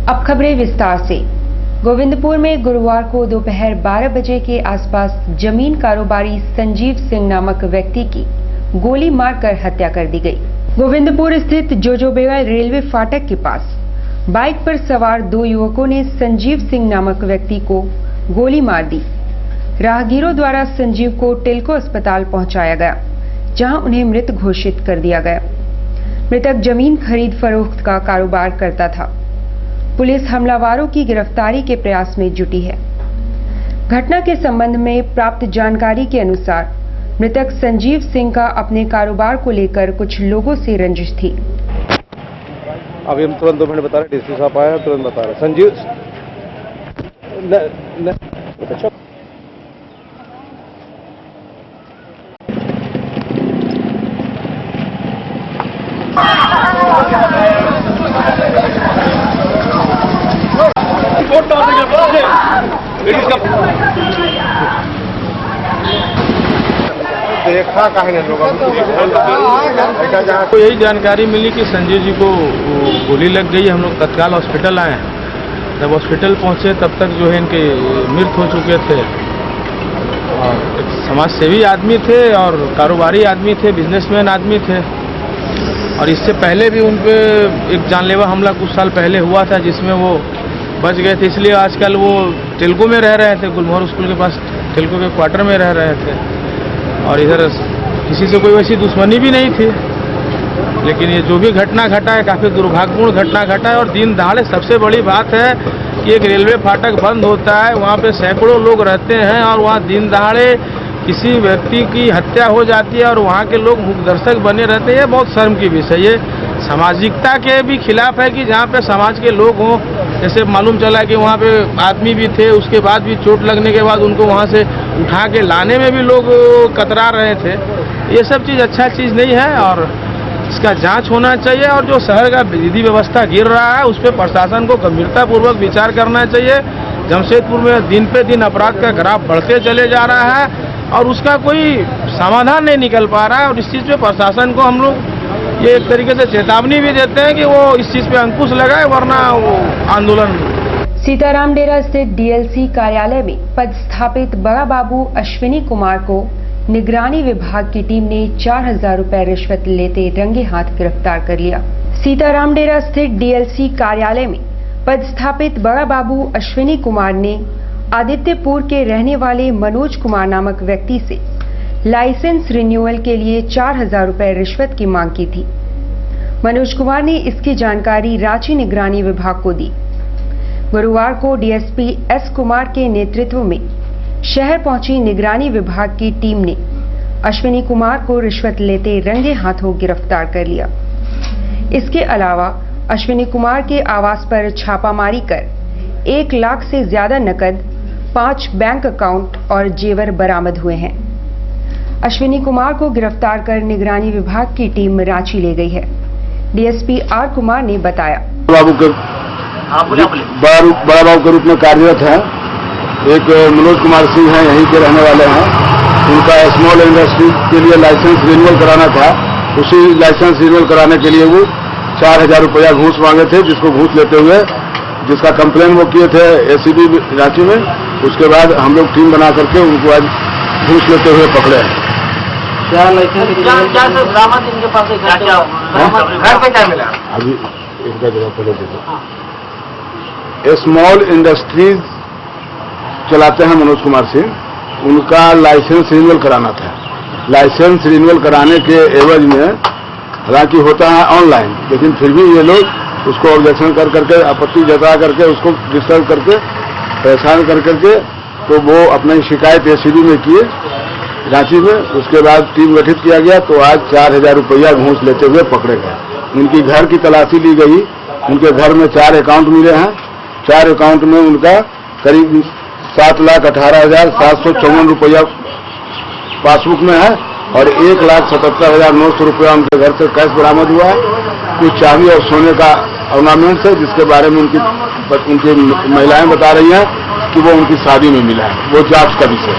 अब खबरें विस्तार से। गोविंदपुर में गुरुवार को दोपहर 12 बजे के आसपास जमीन कारोबारी संजीव सिंह नामक व्यक्ति की गोली मारकर हत्या कर दी गई। गोविंदपुर स्थित जोजोबेवाल रेलवे फाटक के पास बाइक पर सवार दो युवकों ने संजीव सिंह नामक व्यक्ति को गोली मार दी। राहगीरों द्वारा संजीव को टिल्को अस्पताल पहुंचाया गया, जहां उन्हें मृत घोषित कर दिया गया। मृतक जमीन खरीद फरोख्त का कारोबार करता था। पुलिस हमलावरों की गिरफ्तारी के प्रयास में जुटी है। घटना के संबंध में प्राप्त जानकारी के अनुसार मृतक संजीव सिंह का अपने कारोबार को लेकर कुछ लोगों से रंजिश थी। अभी हम तुरंत 2 मिनट बता रहे, डीसी साहब आया, तुरंत बता रहे। संजीव देखा कहीं तो यही जानकारी मिली कि संजय जी को गोली लग गई। हम लोग तत्काल हॉस्पिटल आए हैं। जब हॉस्पिटल पहुंचे तब तक जो है इनके मृत हो चुके थे। और एक समाजसेवी आदमी थे और कारोबारी आदमी थे, बिजनेसमैन आदमी थे। और इससे पहले भी उन पे एक जानलेवा हमला कुछ साल पहले हुआ था, जिसमें वो बच गए थे। इसलिए आजकल वो टिल्को में रह रहे थे, गुलमोहर स्कूल के पास टिल्को के क्वार्टर में रह रहे थे। और इधर किसी से कोई वैसी दुश्मनी भी नहीं थी। लेकिन ये जो भी घटना घटा है, काफ़ी दुर्भाग्यपूर्ण घटना घटा है। और दिन दहाड़े सबसे बड़ी बात है कि एक रेलवे फाटक बंद होता है, वहाँ पे सैकड़ों लोग रहते हैं और वहाँ दिन दहाड़े किसी व्यक्ति की हत्या हो जाती है और वहाँ के लोग मुखदर्शक बने रहते हैं। बहुत शर्म की विषय है। सामाजिकता के भी खिलाफ है कि जहाँ पे समाज के लोग हों। जैसे मालूम चला कि वहाँ पे आदमी भी थे, उसके बाद भी चोट लगने के बाद उनको वहाँ से उठा के लाने में भी लोग कतरा रहे थे। ये सब चीज़ अच्छा चीज़ नहीं है और इसका जांच होना चाहिए। और जो शहर का विधि व्यवस्था गिर रहा है, उस पर प्रशासन को गंभीरतापूर्वक विचार करना चाहिए। जमशेदपुर में दिन पे दिन अपराध का ग्राफ बढ़ते चले जा रहा है और उसका कोई समाधान नहीं निकल पा रहा है। और इस चीज़ पे प्रशासन को हम लोग ये एक तरीके से चेतावनी भी देते हैं कि वो इस चीज़ पे अंकुश लगाए, वरना वो आंदोलन। सीताराम डेरा स्थित डीएलसी कार्यालय में पदस्थापित बड़ा बाबू अश्विनी कुमार को निगरानी विभाग की टीम ने 4000 रुपए रिश्वत लेते रंगे हाथ गिरफ्तार कर लिया। सीताराम डेरा स्थित डीएलसी कार्यालय में पदस्थापित बड़ा बाबू अश्विनी कुमार ने आदित्यपुर के रहने वाले मनोज कुमार नामक व्यक्ति से लाइसेंस रिन्यूअल के लिए 4000 रुपए रिश्वत की मांग की थी। मनोज कुमार ने इसकी जानकारी रांची निगरानी विभाग को दी। गुरुवार को डीएसपी एस कुमार के नेतृत्व में शहर पहुंची निगरानी विभाग की टीम ने अश्विनी कुमार को रिश्वत लेते रंगे हाथों गिरफ्तार कर लिया। इसके अलावा अश्विनी कुमार के आवास पर छापामारी कर 1 लाख से ज्यादा नकद, 5 बैंक अकाउंट और जेवर बरामद हुए हैं। अश्विनी कुमार को गिरफ्तार कर निगरानी विभाग की टीम रांची ले गई है। डीएसपी आर कुमार ने बताया, बड़ा बाबू के रूप में कार्यरत है। एक मनोज कुमार सिंह हैं, यहीं के रहने वाले हैं। उनका स्मॉल इंडस्ट्री के लिए लाइसेंस रिन्यूअल कराना था। उसी लाइसेंस रिन्यूअल कराने के लिए वो 4000 रुपया घूस मांगे थे, जिसको घूस लेते हुए जिसका कंप्लेन वो किए थे एसीबी रांची में। उसके बाद हम लोग टीम बना करके उनको आज घूस लेते हुए पकड़े हैं। क्या लाइसेंस बरामद इनके पास घर पे क्या मिला? अभी इनका जगह पहले देखो। स्मॉल इंडस्ट्रीज चलाते हैं मनोज कुमार सिंह। उनका लाइसेंस रिन्यूअल कराना था। लाइसेंस रिन्यूअल कराने के एवज में, हालांकि होता है ऑनलाइन, लेकिन फिर भी ये लोग उसको ऑब्जेक्शन कर करके, आपत्ति जता करके, उसको डिस्टर्ब करके, परेशान कर करके, तो वो अपनी शिकायत एसीबी में किए रांची में। उसके बाद टीम गठित किया गया, तो आज 4000 रुपया घूस लेते हुए पकड़े गए। उनकी घर की तलाशी ली गई। उनके घर में 4 अकाउंट मिले हैं। 4 अकाउंट में उनका करीब 7,18,754 रुपया पासबुक में है और 1,77,900 रुपया उनके घर से कैश बरामद हुआ है। कुछ चांदी और सोने का ऑर्नामेंट्स है, जिसके बारे में उनकी महिलाएं बता रही हैं कि वो उनकी शादी में मिला है। वो जांच का विषय है।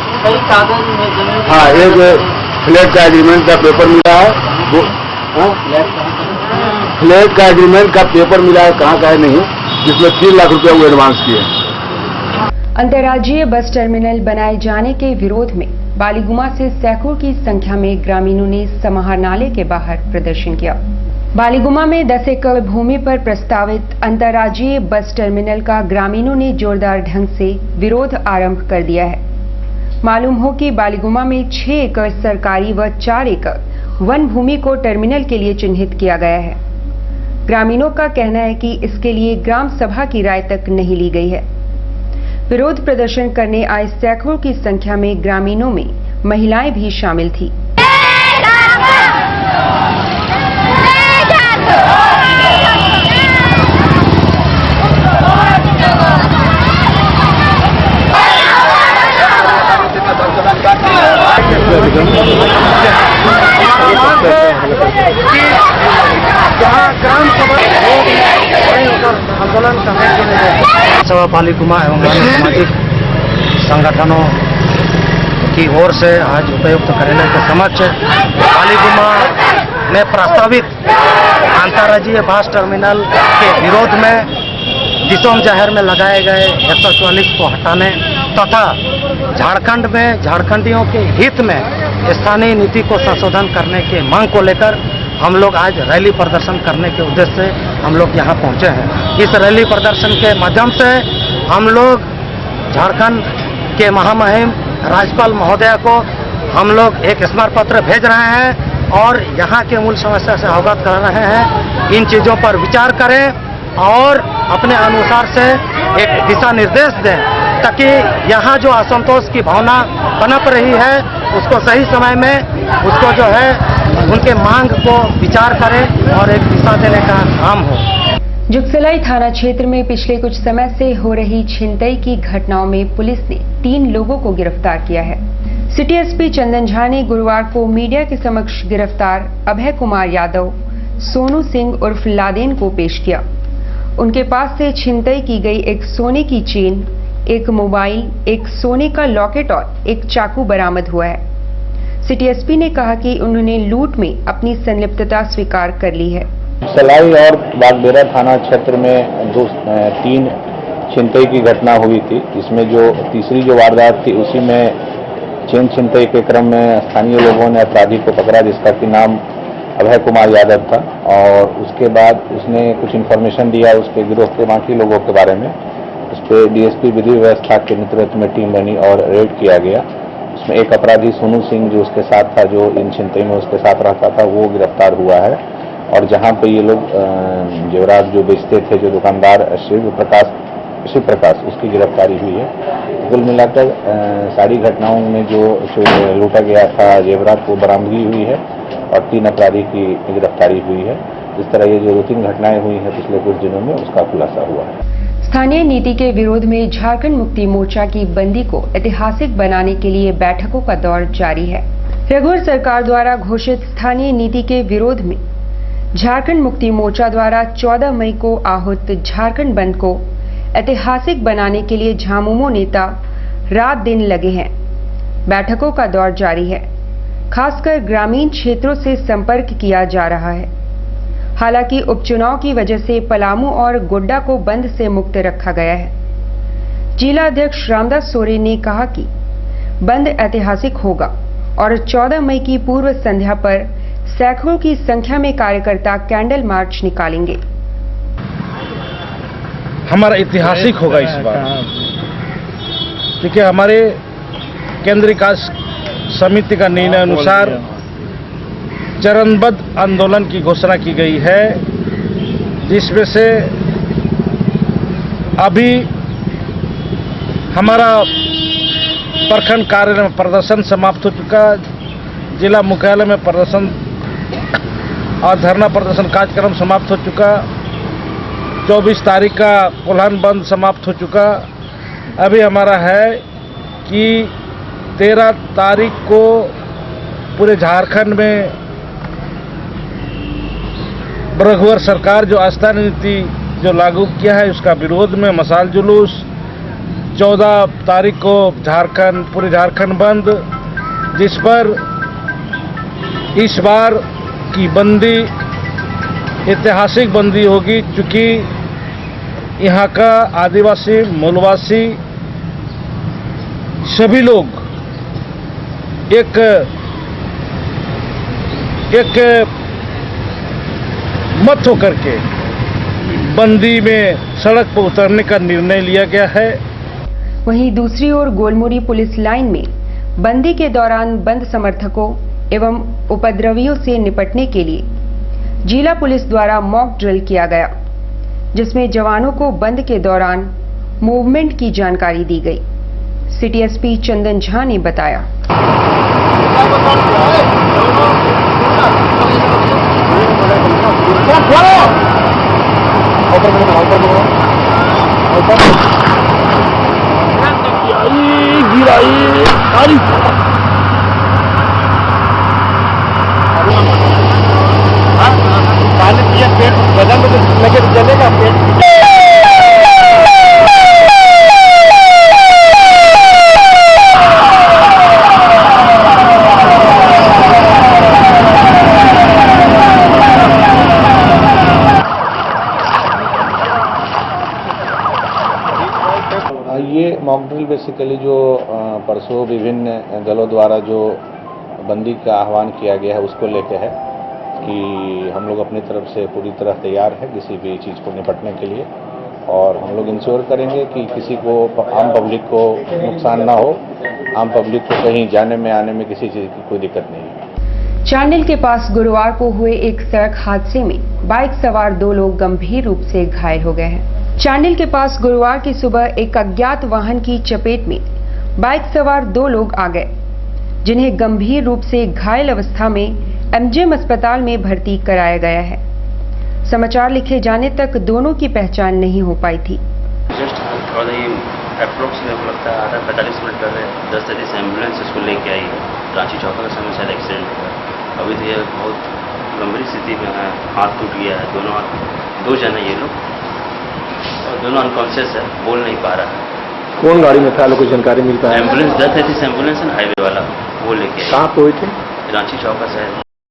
हाँ, एक फ्लैट का एग्रीमेंट का पेपर मिला है। वो फ्लैट का एग्रीमेंट का पेपर मिला है, कहाँ का है नहीं, जिसमें 3 लाख रुपया वो एडवांस किए। अंतर्राज्यीय बस टर्मिनल बनाए जाने के विरोध में बालीगुमा से सैकड़ों की संख्या में ग्रामीणों ने समाहरणालय के बाहर प्रदर्शन किया। बालीगुमा में 10 एकड़ भूमि पर प्रस्तावित अंतर्राज्यीय बस टर्मिनल का ग्रामीणों ने जोरदार ढंग से विरोध आरंभ कर दिया है। मालूम हो कि बालीगुमा में 6 एकड़ सरकारी व 4 एकड़ वन भूमि को टर्मिनल के लिए चिन्हित किया गया है। ग्रामीणों का कहना है कि इसके लिए ग्राम सभा की राय तक नहीं ली गई है। विरोध प्रदर्शन करने आए सैकड़ों की संख्या में ग्रामीणों में महिलाएं भी शामिल थी। आंदोलन करने के लिए सभा बालीगुमा एवं अन्य सामाजिक संगठनों की ओर से आज उपायुक्त कार्यालय के समक्ष बालीगुमा में प्रस्तावित अंतर्राज्यीय बस टर्मिनल के विरोध में दिसोम जहर में लगाए गए 144 को हटाने तथा झारखंड में झारखंडियों के हित में स्थानीय नीति को संशोधन करने के मांग को लेकर हम लोग आज रैली प्रदर्शन करने के उद्देश्य से हम लोग यहाँ पहुँचे हैं। इस रैली प्रदर्शन के माध्यम से हम लोग झारखंड के महामहिम राज्यपाल महोदया को हम लोग एक स्मारक पत्र भेज रहे हैं और यहाँ के मूल समस्या से अवगत कर रहे हैं। इन चीज़ों पर विचार करें और अपने अनुसार से एक दिशा निर्देश दें ताकि यहाँ जो असंतोष की भावना पनप रही है उसको सही समय में उसको जो है उनके मांग को विचार करें और एक दिशा देने का काम हो। जुगसलाई थाना क्षेत्र में पिछले कुछ समय से हो रही छिनतई की घटनाओं में पुलिस ने 3 लोगों को गिरफ्तार किया है। सिटी एसपी चंदन झा ने गुरुवार को मीडिया के समक्ष गिरफ्तार अभय कुमार यादव, सोनू सिंह उर्फ लादेन को पेश किया। उनके पास से छिनतई की गई एक सोने की चेन, एक मोबाइल, एक सोने का लॉकेट और एक चाकू बरामद हुआ है। सिटी एसपी ने कहा कि उन्होंने लूट में अपनी संलिप्तता स्वीकार कर ली है। सलाई और बागबेड़ा थाना क्षेत्र में 3 छिनतई की घटना हुई थी। इसमें जो तीसरी जो वारदात थी उसी में चेन छिनतई के क्रम में स्थानीय लोगों ने अपराधी को पकड़ा जिसका कि नाम अभय कुमार यादव था और उसके बाद उसने कुछ इन्फॉर्मेशन दिया उसके गिरोह के बाकी लोगों के बारे में। उस पर डीएसपी विधि व्यवस्था के नेतृत्व में टीम बनी और रेड किया गया। उसमें एक अपराधी सोनू सिंह जो उसके साथ था, जो इन छिनतई में उसके साथ रहता था, वो गिरफ्तार हुआ है। और जहां पे ये लोग जेवरात जो बेचते थे, जो दुकानदार शिव प्रकाश उसकी गिरफ्तारी हुई है। कुल मिलाकर सारी घटनाओं में जो लूटा गया था जेवरात को बरामदगी हुई है और 3 अपराधी की गिरफ्तारी हुई है। इस तरह ये जो 2-3 घटनाएं हुई हैं पिछले कुछ दिनों में उसका खुलासा हुआ है। स्थानीय नीति के विरोध में झारखंड मुक्ति मोर्चा की बंदी को ऐतिहासिक बनाने के लिए बैठकों का दौर जारी है। रघुवर सरकार द्वारा घोषित स्थानीय नीति के विरोध में झारखंड मुक्ति मोर्चा द्वारा 14 मई को आहूत झारखंड बंद को ऐतिहासिक बनाने के लिए झामुमो नेता रात दिन लगे हैं। बैठकों का दौर जारी है। खासकर ग्रामीण क्षेत्रों से संपर्क किया जा रहा है। हालांकि उपचुनाव की वजह से पलामू और गोड्डा को बंद से मुक्त रखा गया है। जिला अध्यक्ष रामदास सोरेन ने कहा कि बंद ऐतिहासिक होगा और 14 मई की पूर्व संध्या पर सैकड़ों की संख्या में कार्यकर्ता कैंडल मार्च निकालेंगे। हमारा ऐतिहासिक होगा इस बार, क्योंकि हमारे केंद्रीय विकास समिति का निर्णय अनुसार चरणबद्ध आंदोलन की घोषणा की गई है, जिसमें से अभी हमारा प्रखंड कार्यालय में प्रदर्शन समाप्त हो चुका, जिला मुख्यालय में प्रदर्शन और धरना प्रदर्शन कार्यक्रम समाप्त हो चुका, 24 तारीख का कोल्हान बंद समाप्त हो चुका। अभी हमारा है कि 13 तारीख को पूरे झारखंड में रघुवर सरकार जो आस्था नीति जो लागू किया है उसका विरोध में मशाल जुलूस, 14 तारीख को पूरे झारखंड बंद, जिस पर इस बार की बंदी ऐतिहासिक बंदी होगी, चूँकि यहाँ का आदिवासी, मूलवासी सभी लोग एक मत होकर के बंदी में सड़क पर उतरने का निर्णय लिया गया है। वहीं दूसरी ओर गोलमुड़ी पुलिस लाइन में बंदी के दौरान बंद समर्थकों एवं उपद्रवियों से निपटने के लिए जिला पुलिस द्वारा मॉक ड्रिल किया गया, जिसमें जवानों को बंद के दौरान मूवमेंट की जानकारी दी गई। सिटी एसपी चंदन झा ने बताया। ये मॉक ड्रिल बेसिकली जो परसों विभिन्न दलों द्वारा जो बंदी का आह्वान किया गया है उसको लेके है कि हम लोग अपनी तरफ से पूरी तरह तैयार है किसी भी चीज़ को निपटने के लिए, और हम लोग इंश्योर करेंगे कि किसी को, आम पब्लिक को नुकसान ना हो, आम पब्लिक को कहीं जाने में आने में किसी चीज़ की कोई दिक्कत नहीं है। चांडिल के पास गुरुवार को हुए एक सड़क हादसे में बाइक सवार 2 लोग गंभीर रूप से घायल हो गए हैं। चांडिल के पास गुरुवार की सुबह एक अज्ञात वाहन की चपेट में बाइक सवार 2 लोग आ गए, जिन्हें गंभीर रूप से घायल अवस्था में एमजीएम अस्पताल में भर्ती कराया गया है। समाचार लिखे जाने तक दोनों की पहचान नहीं हो पाई थी। जस्ट थोड़ा ही अप्रोक्स में लगता है आधा 45 मिनट पहले 10:30 एम्बुलेंस इसको लेके आई है। रांची चौका के समय शायद एक्सीडेंट हुआ। अभी तो ये बहुत गंभीर स्थिति में है, हाथ टूट गया है, दोनों हाथ, 2 जन है ये लोग और दोनों अनकॉन्शियस है, बोल नहीं पा रहा है। कौन गाड़ी में था, लोगों को जानकारी मिलता है? एम्बुलेंस 10:30 एम्बुलेंस है हाईवे वाला, वो लेके कहाँ पे हुई थी? रांची चौका शायद।